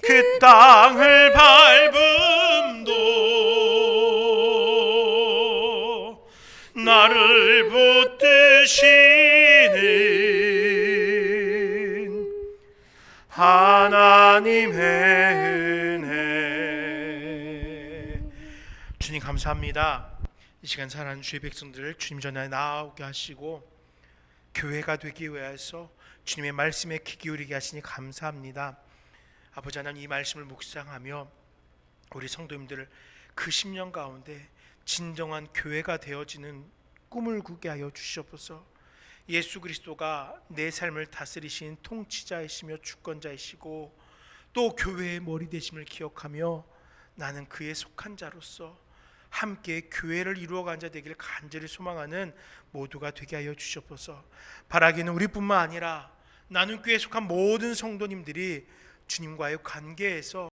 그 땅을 밟음도 나를 붙드시는 하나님의 은혜. 주님 감사합니다. 이 시간 사랑하는 주의 백성들을 주님 전에 나오게 하시고 교회가 되기 위해서 주님의 말씀에 귀 기울이게 하시니 감사합니다. 아버지 하나님, 이 말씀을 묵상하며 우리 성도님들을 그 10년 가운데 진정한 교회가 되어지는 꿈을 꾸게 하여 주시옵소서. 예수 그리스도가 내 삶을 다스리신 통치자이시며 주권자이시고 또 교회의 머리 되심을 기억하며 나는 그에 속한 자로서 함께 교회를 이루어가는 자 되기를 간절히 소망하는 모두가 되게 하여 주시옵소서. 바라기는 우리뿐만 아니라 나는 교회에 속한 모든 성도님들이 주님과의 관계에서